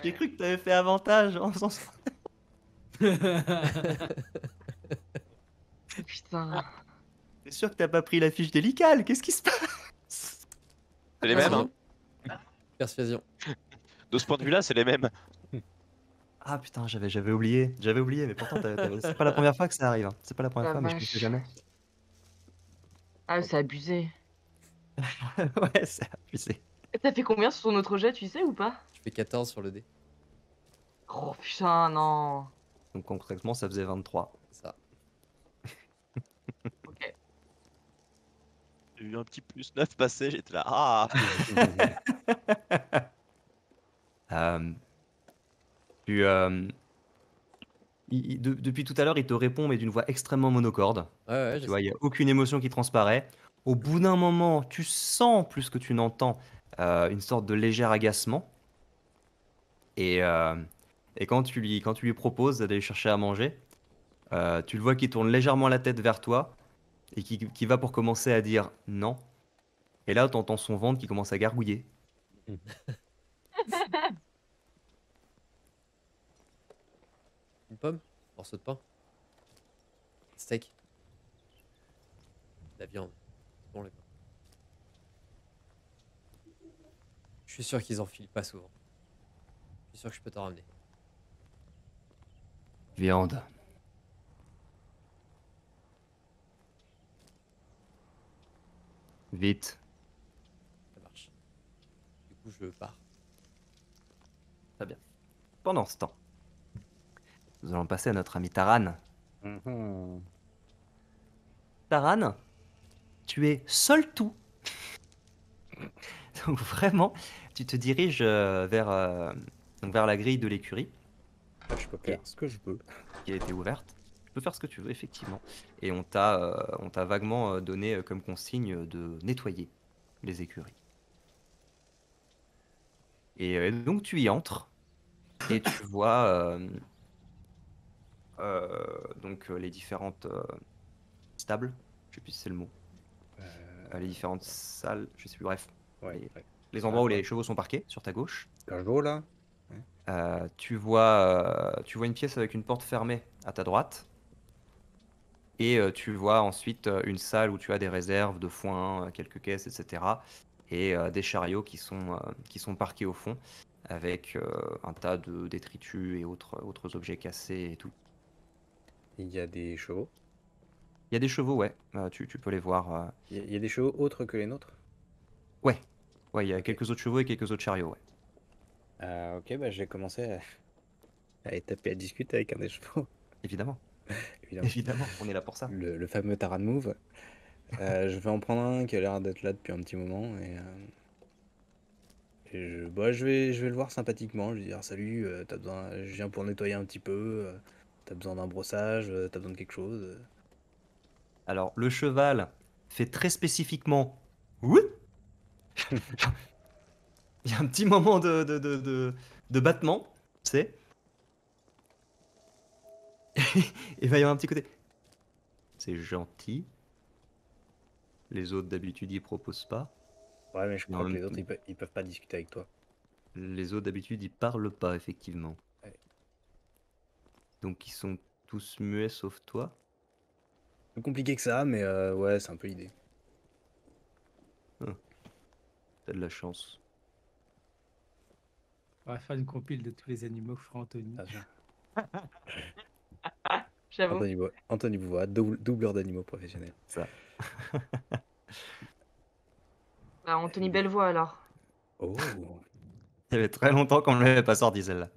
J'ai ouais. cru que t'avais fait avantage en faisant ça. Putain. T'es sûr que t'as pas pris la fiche délicale? Qu'est-ce qui se passe? C'est les Vas-y. mêmes, hein. Persuasion. De ce point de vue-là, c'est les mêmes. Ah putain, j'avais oublié. J'avais oublié, mais pourtant, c'est pas la première fois que ça arrive. Hein. C'est pas la première La fois, mais je me vache. fais jamais. Ah, c'est abusé. Ouais, c'est abusé. Et t'as fait combien sur ton autre jet, tu sais ou pas? Je fais 14 sur le dé. Oh putain, non. Donc concrètement, ça faisait 23. Ça. J'ai vu un petit +9 passer, j'étais là. Ah! Euh, depuis tout à l'heure, il te répond, mais d'une voix extrêmement monocorde. Ouais, Tu je vois, il sais. n'y a aucune émotion qui transparaît. Au bout d'un moment, tu sens plus que tu n'entends une sorte de léger agacement. Et, euh, et quand tu lui proposes d'aller chercher à manger, tu le vois qui tourne légèrement la tête vers toi et qui va pour commencer à dire non. Et là, tu entends son ventre qui commence à gargouiller. Une pomme, morceau de pain, steak, de la viande. Bon, les pains. Je suis sûr qu'ils en filent pas souvent. Je suis sûr que je peux t'en ramener. Viande. Vite. Ça marche. Du coup, je pars. Très bien. Pendant ce temps, nous allons passer à notre ami Taran. Mhm. Taran, tu es seul tout. Donc vraiment, tu te diriges donc vers la grille de l'écurie Je peux faire ce que je peux. qui a été ouverte. Tu peux faire ce que tu veux, effectivement. Et on t'a vaguement donné comme consigne de nettoyer les écuries. Et donc tu y entres et tu vois les différentes stables, je sais plus si c'est le mot, les différentes salles, je sais plus, bref, Ouais, les, ouais. les endroits où les chevaux sont parqués sur ta gauche. Cargo là. Tu vois une pièce avec une porte fermée à ta droite. Et tu vois ensuite une salle où tu as des réserves de foin, quelques caisses, etc. Et des chariots qui sont parqués au fond avec un tas de détritus et autres objets cassés et tout. Il y a des chevaux. Il y a des chevaux, ouais, tu peux les voir. Il y a des chevaux autres que les nôtres. Ouais, il y a Ok. quelques autres chevaux et quelques autres chariots, ouais. Ok, bah je vais commencer à étaper, à discuter avec un des chevaux. Évidemment, Évidemment. évidemment, on est là pour ça. Le fameux Taran Move. Je vais en prendre un qui a l'air d'être là depuis un petit moment je vais le voir sympathiquement. Je vais dire salut, je viens pour nettoyer un petit peu. T'as besoin d'un brossage, t'as besoin de quelque chose. Alors, le cheval fait très spécifiquement oui. Il y a un petit moment de battement, tu sais. Il va y avoir un petit côté. C'est gentil. Les autres, d'habitude, ils proposent pas. Ouais, mais je Mais en crois que même les autres, temps, ils peuvent pas discuter avec toi. les autres, d'habitude, ils parlent pas, effectivement. Ouais. Donc, ils sont tous muets sauf toi. Plus compliqué que ça, mais ouais, c'est un peu l'idée. T'as de la chance. On va faire une compile de tous les animaux que fera Anthony. Bien sûr. J'avoue. Anthony Bouvois, doubleur d'animaux professionnels. Ça. Bah, Anthony Bellevoix alors. Oh, Il y avait très longtemps qu'on ne l'avait pas sorti, celle-là.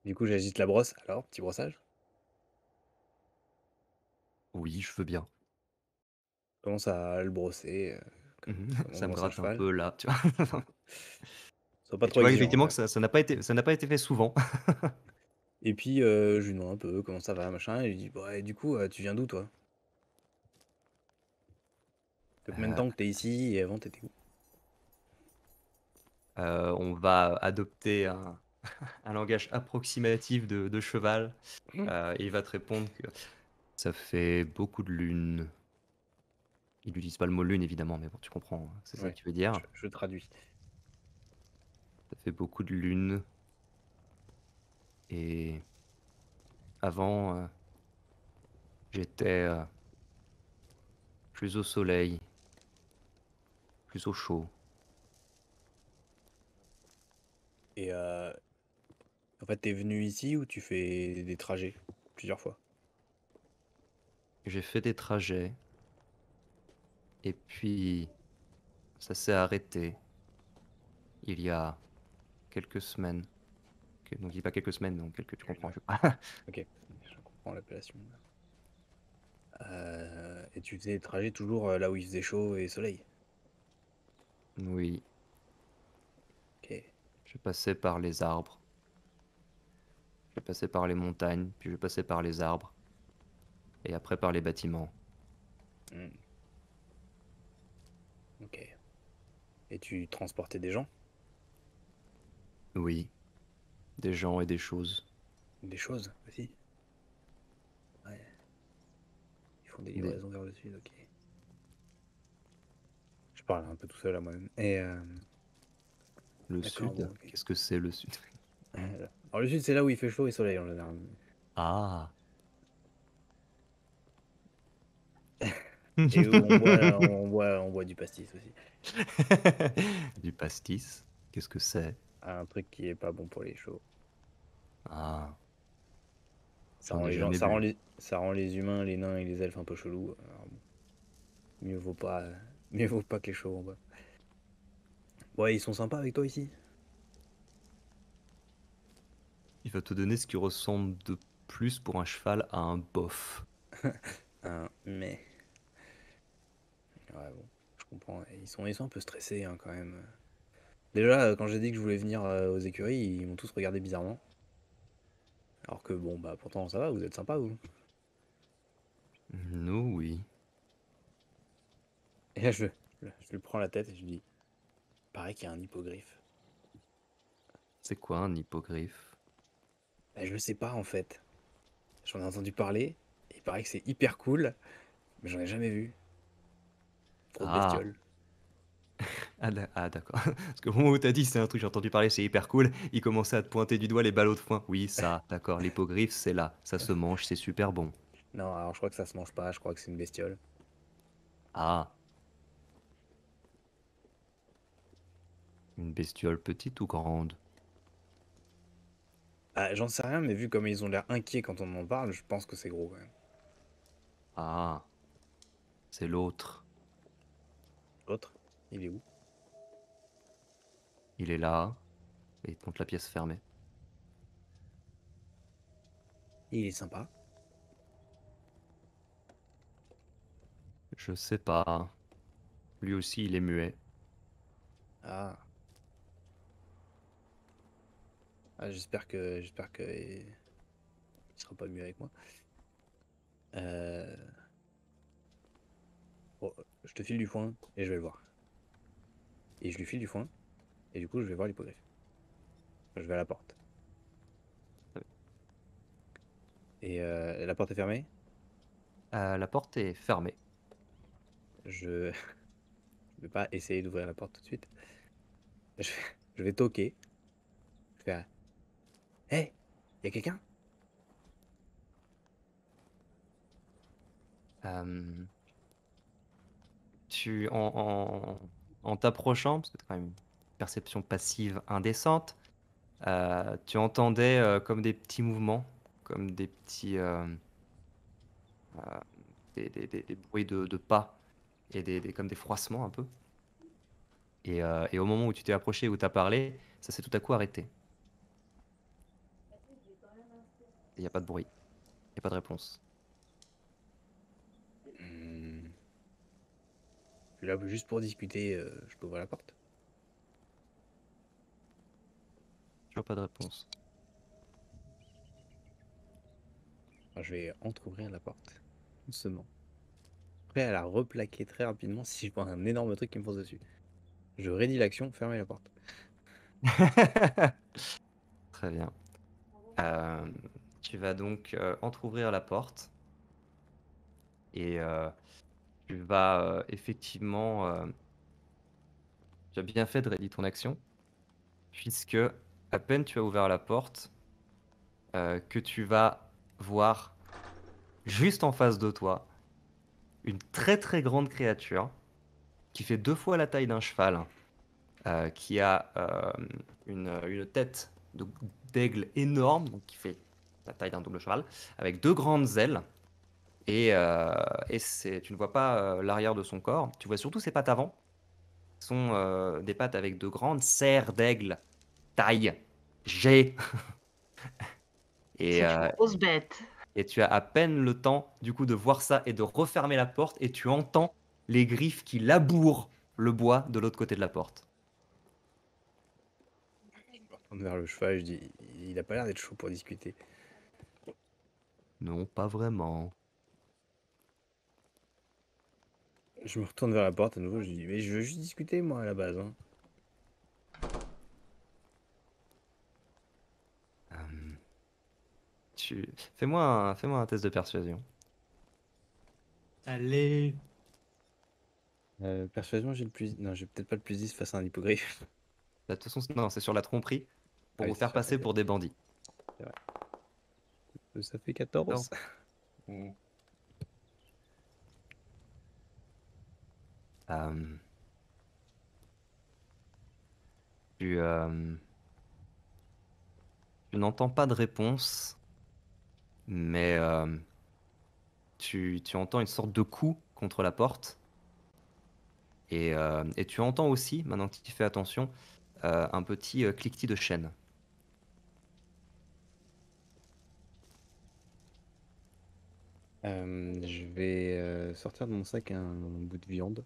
du coup, j'agite la brosse. Alors, petit brossage. Oui, je veux bien. Je commence à le brosser, comme on Ça me brosse un gratte un cheval. peu là, tu vois. Sois pas Et tu trop vois exigeant. effectivement que ça n'a pas été fait souvent. Et puis, je lui demande un peu comment ça va, machin. Et je lui dis, ouais, du coup, tu viens d'où, toi? Ça fait combien de temps que t'es ici et avant, t'étais où? On va adopter un langage approximatif de cheval. Et il va te répondre que ça fait beaucoup de lunes. Il n'utilise pas le mot lune, évidemment, mais bon, tu comprends, hein, c'est ça Ouais, que tu veux dire. je traduis. Ça fait beaucoup de lunes. Et avant, j'étais plus au soleil, plus au chaud. Et en fait, t'es venu ici ou tu fais des trajets plusieurs fois? J'ai fait des trajets. Et puis, ça s'est arrêté il y a quelques semaines. Donc, il n'y a pas quelques semaines, donc quelques, tu comprends. Ok, je comprends l'appellation. Et tu faisais le trajet toujours là où il faisait chaud et soleil. Oui, Ok. je passais par les arbres. Je passais par les montagnes, puis je passais par les arbres, et après par les bâtiments. Hmm, ok. Et tu transportais des gens? Oui, des gens et des choses. Des choses aussi? Ouais. Ils font des Des- livraisons vers le sud, ok. Je parle un peu tout seul à moi-même. Et Le d'accord, bon, sud? ok. Qu'est-ce que c'est le sud? Alors le sud, c'est là où il fait chaud et soleil en général. Ah. Et où on boit du pastis aussi. Du pastis? Qu'est-ce que c'est? Un truc qui est pas bon pour les chauds. Ah, Ça j'en rend ai les gens, jamais bu. ça rend les humains, les nains et les elfes un peu chelous. Alors bon, mieux vaut pas que les chauds en bas. Ouais, ils sont sympas avec toi ici. Il va te donner ce qui ressemble de plus pour un cheval à un bof. Mais ouais, bon, je comprends. Et ils sont un peu stressés hein, quand même. Déjà, quand j'ai dit que je voulais venir aux écuries, ils m'ont tous regardé bizarrement. Alors que bon, bah pourtant ça va, vous êtes sympas vous. Nous, oui. Et là, je lui prends la tête et je lui dis, paraît qu'il y a un hippogriffe. C'est quoi un hippogriffe? Bah, je sais pas en fait. J'en ai entendu parler. Et il paraît que c'est hyper cool, mais j'en ai jamais vu. Trop de Ah, bestioles. ah, d'accord. Parce que au moment où t'as dit c'est un truc, j'ai entendu parler, c'est hyper cool, il commençait à te pointer du doigt les ballots de foin. Oui, ça, d'accord, l'hippogriffe, c'est là. Ça se mange, c'est super bon. Non, alors je crois que ça se mange pas, je crois que c'est une bestiole. Ah, une bestiole petite ou grande? Ah, j'en sais rien, mais vu comme ils ont l'air inquiets quand on en parle, je pense que c'est gros quand même. Ah, c'est l'autre. L'autre, il est où? Il est là, et il te montre la pièce fermée. Il est sympa. Je sais pas. Lui aussi, il est muet. Ah. Ah, j'espère que il sera pas mieux avec moi. Euh, Bon, je te file du foin et je vais le voir. Et je lui file du foin et du coup je vais voir l'hippogriffe. Je vais à la porte. Et la porte est fermée. La porte est fermée. Je je vais pas essayer d'ouvrir la porte tout de suite. Je, je vais toquer. Je vais faire, hey, y a quelqu'un? Euh, en t'approchant, parce que t'as quand même une perception passive indécente, tu entendais comme des petits mouvements, comme des petits euh, des bruits de pas et comme des froissements un peu. Et au moment où tu t'es approché, où tu as parlé, ça s'est tout à coup arrêté. Il n'y a pas de bruit, il n'y a pas de réponse. Hmm. Je suis là juste pour discuter. Je peux ouvrir la porte? Toujours pas de réponse. Alors, je vais entrouvrir la porte doucement. Prêt à la replaquer très rapidement si je vois un énorme truc qui me fonce dessus. Je raidis l'action, fermez la porte. Très bien. Euh, Tu vas donc entrouvrir la porte et tu vas effectivement. Tu as bien fait de rédiger ton action, puisque à peine tu as ouvert la porte, que tu vas voir juste en face de toi une très très grande créature qui fait 2 fois la taille d'un cheval, qui a une tête d'aigle énorme, donc qui fait la taille d'un double cheval, avec 2 grandes ailes. Et tu ne vois pas l'arrière de son corps, tu vois surtout ses pattes avant, qui sont des pattes avec de grandes serres d'aigle, taille G. Et, C'est euh, une grosse bête. et tu as à peine le temps du coup de voir ça et de refermer la porte et tu entends les griffes qui labourent le bois de l'autre côté de la porte. Je me retourne vers le cheval, je dis, il a pas l'air d'être chaud pour discuter. Non, pas vraiment. Je me retourne vers la porte à nouveau, je dis, mais je veux juste discuter moi à la base. Hein. Fais-moi un test de persuasion. Allez. Persuasion, j'ai le plus. Non, j'ai peut-être pas le plus 10 face à un hippogriffe. De toute façon, non, c'est sur la tromperie pour Ah oui, vous faire c'est sûr, passer ok. pour des bandits. Ça fait 14. Euh, tu, euh, tu n'entends pas de réponse, mais tu entends une sorte de coup contre la porte. Et tu entends aussi, maintenant que tu fais attention, un petit cliquetis de chaîne. Je vais sortir de mon sac un bout de viande.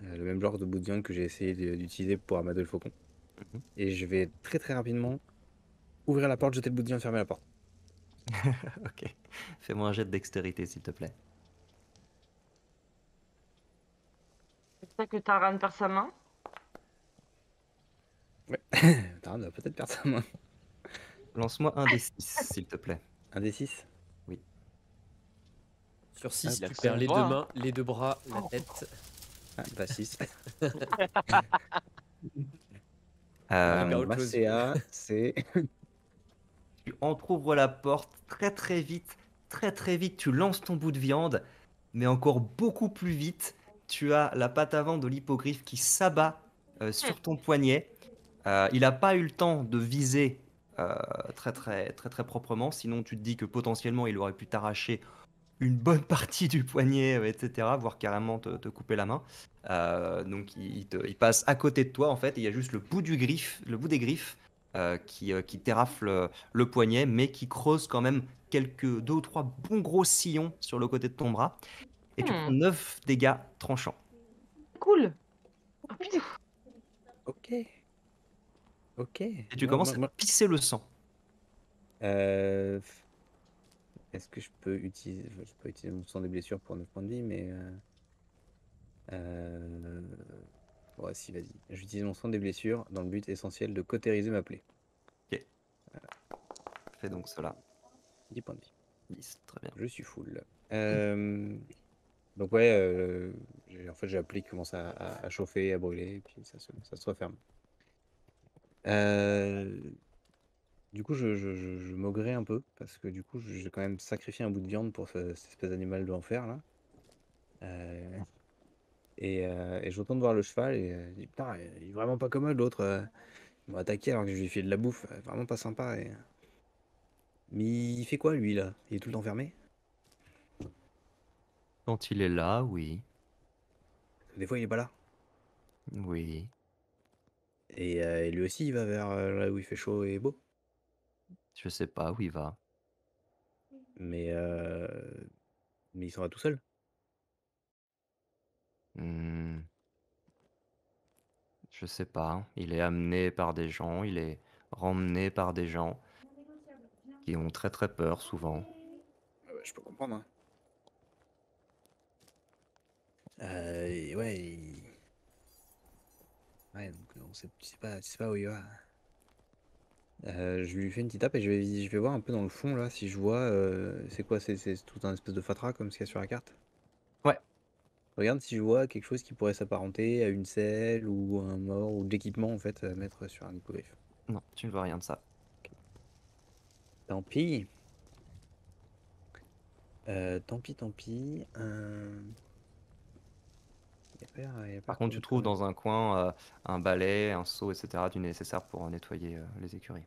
Le même genre de bout de viande que j'ai essayé d'utiliser pour amadouer le faucon. Mhm. Et je vais très très rapidement ouvrir la porte, jeter le bout de viande, fermer la porte. Ok. Fais-moi un jet de dextérité, s'il te plaît. C'est ça que Taran perd sa main. Ouais. Taran va peut-être perdre sa main. Lance-moi un des 6, s'il te plaît. Un des 6. Sur 6, il a tu que perds son les bras, deux hein. mains, les deux bras, la tête. Ah, bah 6. Euh, Regarde autre Ma chose. CA, c'est. Tu entrouvres la porte très très vite, tu lances ton bout de viande, mais encore beaucoup plus vite, tu as la patte avant de l'hippogriffe qui s'abat sur ton poignet. Il n'a pas eu le temps de viser très proprement, sinon tu te dis que potentiellement il aurait pu t'arracher une bonne partie du poignet, etc., voire carrément te couper la main. Donc il passe à côté de toi en fait, et il y a juste le bout des griffes qui terrafle le poignet, mais qui creuse quand même deux ou trois bons gros sillons sur le côté de ton bras. Et tu prends 9 dégâts tranchants. Cool. Oh putain. Ok. Ok. Et tu commences à pisser le sang. Est-ce que je peux utiliser. Je peux utiliser mon sang des blessures pour 9 points de vie, mais. Ouais, si, vas-y. J'utilise mon sang des blessures dans le but essentiel de cautériser ma plaie. Ok. Fais donc cela. 10 points de vie. 10, très bien. Je suis full. Donc ouais, en fait j'ai la plaie qui commence à chauffer, à brûler, et puis ça se referme. Du coup, je maugrais un peu, parce que du coup, j'ai quand même sacrifié un bout de viande pour cette espèce d'animal de l'enfer, là. Et je retourne voir le cheval, et je dis, putain, il est vraiment pas commode, l'autre. Il m'a attaqué alors que je lui ai fait de la bouffe, vraiment pas sympa. Mais il fait quoi, lui, là? Il est tout le temps fermé? Quand il est là, oui. Des fois, il est pas là. Oui. Et lui aussi, il va vers là où il fait chaud et beau. Je sais pas où il va. Mais il s'en va tout seul. Hmm. Je sais pas. Il est amené par des gens, il est remmené par des gens qui ont très peur souvent. Ah ouais, je peux comprendre. Hein. Et ouais, ouais, donc on sait, tu sais pas où il va. Je lui fais une petite tape et je vais voir un peu dans le fond là si je vois. C'est quoi? C'est tout un espèce de fatras comme ce qu'il y a sur la carte. Ouais. Regarde si je vois quelque chose qui pourrait s'apparenter à une selle ou un mort ou de l'équipement en fait à mettre sur un hippogriffe. Non, tu ne vois rien de ça. Tant pis. Tant pis. Y a pas Par contre, tu d'autre- trouves dans un coin un balai, un seau, etc. du nécessaire pour nettoyer les écuries.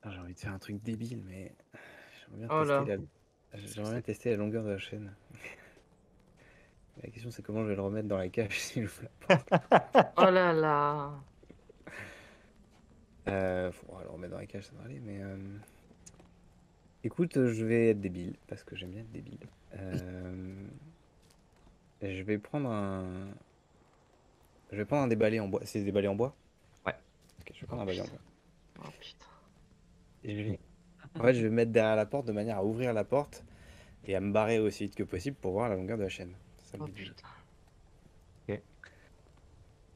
Ah, j'ai envie de faire un truc débile, mais j'aimerais bien Oh là. j'aimerais bien tester la longueur de la chaîne. La question c'est comment je vais le remettre dans la cage si je veux. Oh là là. Faut le remettre dans la cage, ça va aller, mais Écoute, je vais être débile, parce que j'aime bien être débile. Je vais prendre un... Je vais prendre un déballé en bois. C'est des balais en bois? Ouais. Ok, je vais prendre un balai en bois. Oh putain. Et en fait, je vais me mettre derrière la porte de manière à ouvrir la porte et à me barrer aussi vite que possible pour voir la longueur de la chaîne. C'est ça le Oh but du jeu. putain.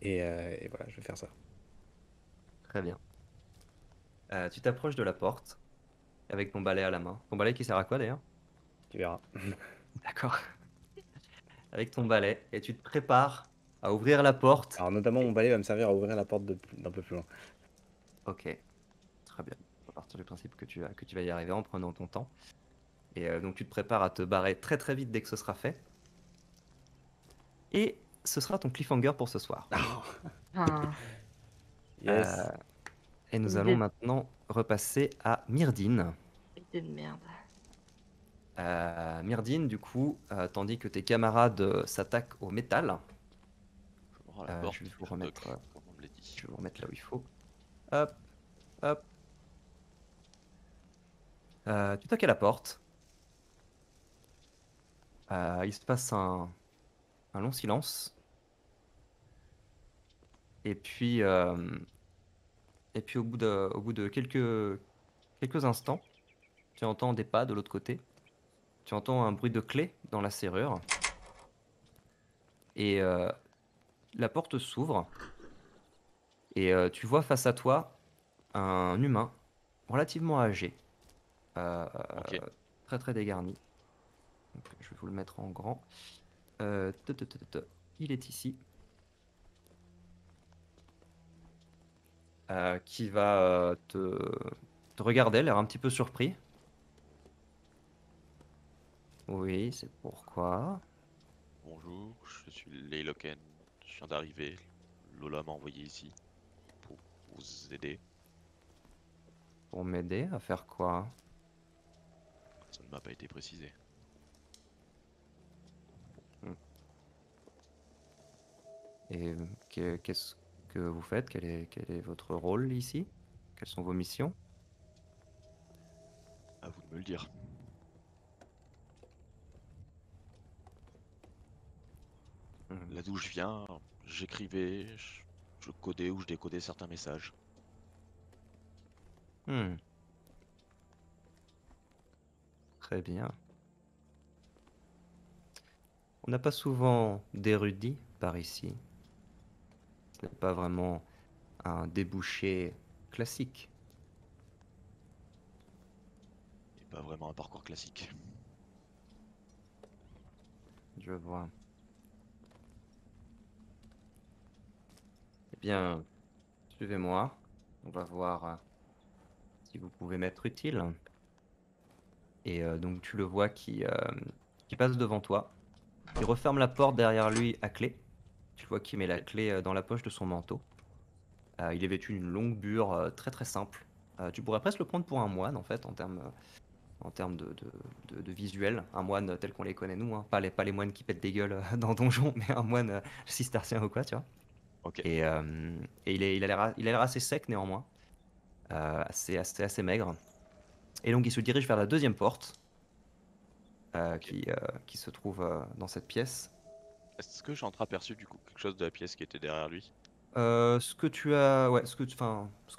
Et voilà, je vais faire ça. Très bien. Tu t'approches de la porte avec ton balai à la main. Ton balai qui sert à quoi d'ailleurs? Tu verras. D'accord. Avec ton balai et tu te prépares à ouvrir la porte. Alors notamment, mon balai va me servir à ouvrir la porte d'un peu plus loin. Ok, très bien. On va partir du principe que tu vas y arriver en prenant ton temps. Et donc tu te prépares à te barrer très très vite dès que ce sera fait. Et ce sera ton cliffhanger pour ce soir. Ah, Yes. Euh, et nous Idée. allons maintenant repasser à Myrdine. idée de merde. Myrdine, du coup, tandis que tes camarades s'attaquent au métal, Je me rends à la porte. je vais vous je remettre, toque, comme on me l'a dit. je vais vous remettre là où il faut. Hop, hop. Tu toques à la porte. Il se passe un long silence. Et puis au bout de quelques instants, tu entends des pas de l'autre côté. Tu entends un bruit de clé dans la serrure. Et la porte s'ouvre. Et tu vois face à toi un humain relativement âgé. Ok. Très très dégarni. Donc, je vais vous le mettre en grand. Il est ici. Qui va te regarder, l'air un petit peu surpris. Oui, c'est pourquoi. Bonjour, je suis Leyloken. Je viens d'arriver. Lola m'a envoyé ici pour vous aider. Pour m'aider à faire quoi? Ça ne m'a pas été précisé. Et qu'est-ce que vous faites? Quel est votre rôle ici? Quelles sont vos missions? À vous de me le dire. Mhm. Là d'où je viens, j'écrivais, je codais ou je décodais certains messages. Hmm. Très bien. On n'a pas souvent d'érudits par ici. Ce n'est pas vraiment un débouché classique. Et pas vraiment un parcours classique. Je vois. Eh bien, suivez-moi. On va voir si vous pouvez m'être utile. Et donc tu le vois qui passe devant toi. Il referme la porte derrière lui à clé. Tu le vois qui met la clé dans la poche de son manteau. Il est vêtu d'une longue bure très très simple. Tu pourrais presque le prendre pour un moine en fait en termes de visuel. Un moine tel qu'on les connaît nous, hein. Pas les moines qui pètent des gueules dans Donjon, mais un moine cistercien ou quoi, tu vois. Ok. Et il a l'air assez sec néanmoins, assez maigre. Et donc il se dirige vers la deuxième porte qui se trouve dans cette pièce. Est-ce que j'ai entreaperçu du coup quelque chose de la pièce qui était derrière lui? Ce que tu as, ouais, ce que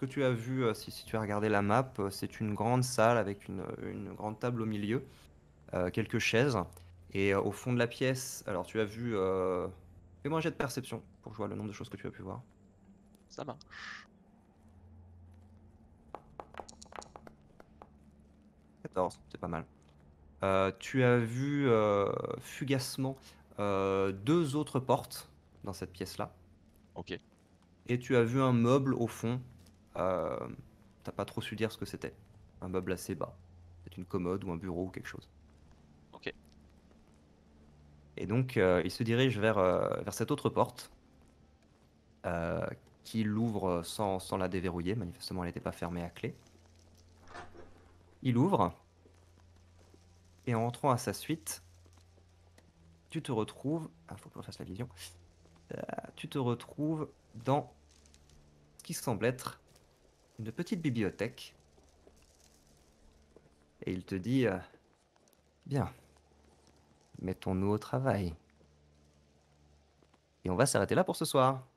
tu as vu, si tu as regardé la map, c'est une grande salle avec une grande table au milieu, quelques chaises, et au fond de la pièce, alors tu as vu, fais-moi un jet de perception pour que je vois le nombre de choses que tu as pu voir. Ça marche. 14, c'est pas mal. Tu as vu fugacement deux autres portes dans cette pièce-là. Ok. Et tu as vu un meuble au fond. Euh, T'as pas trop su dire ce que c'était. Un meuble assez bas. C'est une commode ou un bureau ou quelque chose. Ok. Et donc il se dirige vers cette autre porte. euh, qui l'ouvre sans la déverrouiller. Manifestement, elle n'était pas fermée à clé. Il ouvre. Et en entrant à sa suite, tu te retrouves. Ah, faut que je refasse la vision. Tu te retrouves dans ce qui semble être une petite bibliothèque Et il te dit bien, mettons-nous au travail. Et on va s'arrêter là pour ce soir.